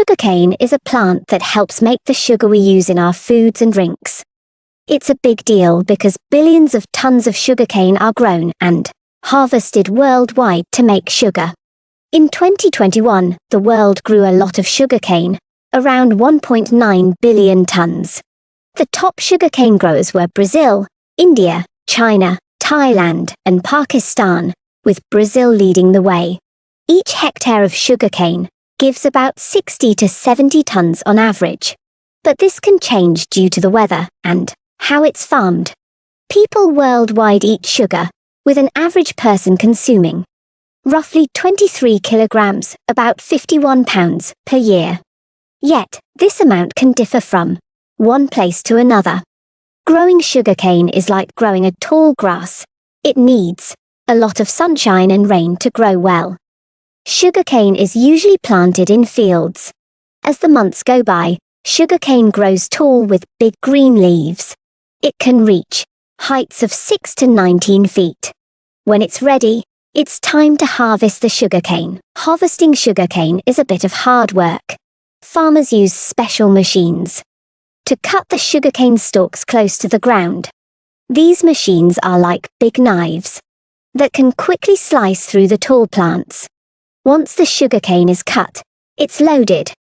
Sugarcane is a plant that helps make the sugar we use in our foods and drinks. It's a big deal because billions of tons of sugarcane are grown and harvested worldwide to make sugar. In 2021, the world grew a lot of sugarcane, around 1.9 billion tons. The top sugarcane growers were Brazil, India, China, Thailand, and Pakistan, with Brazil leading the way. Each hectare of sugarcane gives about 60 to 70 tons on average. But this can change due to the weather and how it's farmed. People worldwide eat sugar, with an average person consuming roughly 23 kilograms, about 51 pounds, per year. Yet, this amount can differ from one place to another. Growing sugarcane is like growing a tall grass. It needs a lot of sunshine and rain to grow well. Sugarcane is usually planted in fields. As the months go by, sugarcane grows tall with big green leaves. It can reach heights of 6 to 19 feet. When it's ready, it's time to harvest the sugarcane. Harvesting sugarcane is a bit of hard work. Farmers use special machines to cut the sugarcane stalks close to the ground. These machines are like big knives that can quickly slice through the tall plants. Once the sugarcane is cut, it's loaded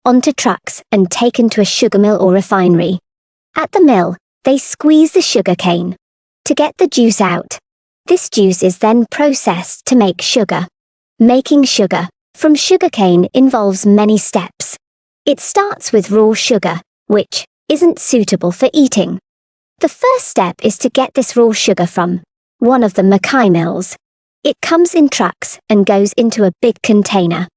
onto trucks and taken to a sugar mill or refinery. At the mill, they squeeze the sugarcane to get the juice out. This juice is then processed to make sugar. Making sugar from sugarcane involves many steps. It starts with raw sugar, which isn't suitable for eating. The first step is to get this raw sugar from one of the mackay mills. It comes in trucks and goes into a big container.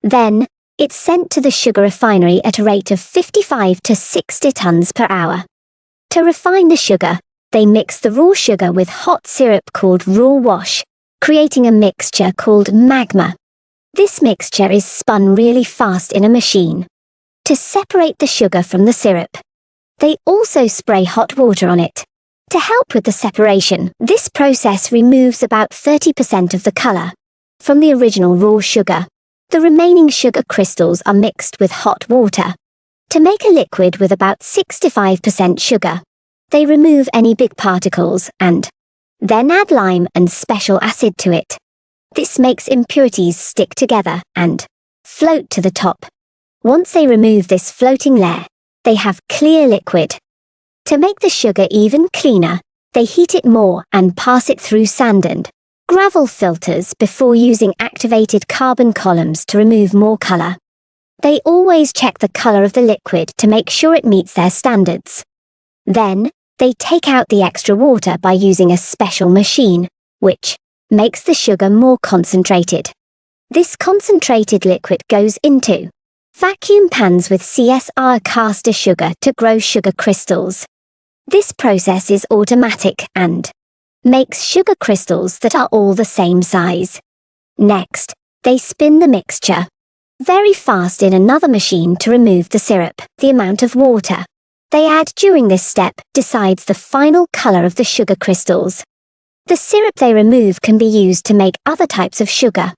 Then, it's sent to the sugar refinery at a rate of 55 to 60 tons per hour. To refine the sugar, they mix the raw sugar with hot syrup called raw wash, creating a mixture called magma. This mixture is spun really fast in a machine to separate the sugar from the syrup. They also spray hot water on it to help with the separation. This process removes about 30% of the color from the original raw sugar. The remaining sugar crystals are mixed with hot water to make a liquid with about 65% sugar. They remove any big particles and then add lime and special acid to it. This makes impurities stick together and float to the top. Once they remove this floating layer, they have clear liquid. To make the sugar even cleaner, they heat it more and pass it through sand and gravel filters before using activated carbon columns to remove more color. They always check the color of the liquid to make sure it meets their standards. Then, they take out the extra water by using a special machine, which makes the sugar more concentrated. This concentrated liquid goes into vacuum pans with CSR caster sugar to grow sugar crystals. This process is automatic and makes sugar crystals that are all the same size. Next, they spin the mixture very fast in another machine to remove the syrup. The amount of water they add during this step decides the final color of the sugar crystals. The syrup they remove can be used to make other types of sugar.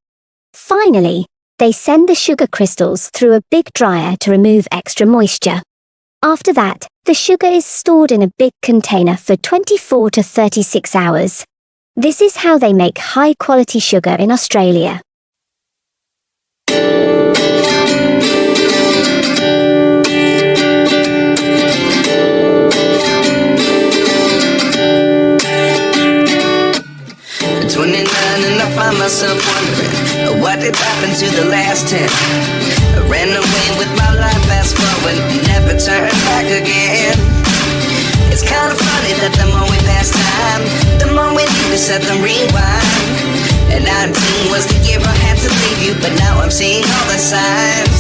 Finally, they send the sugar crystals through a big dryer to remove extra moisture. After that, the sugar is stored in a big container for 24 to 36 hours. This is how they make high-quality sugar in Australia. And I find myself wondering what did happen to the last 10. I ran away with my life, fast forward, never turn back again. It's kind of funny that the more we pass time, the more we need to set the rewind. And 19 was the year I had to leave you, but now I'm seeing all the signs.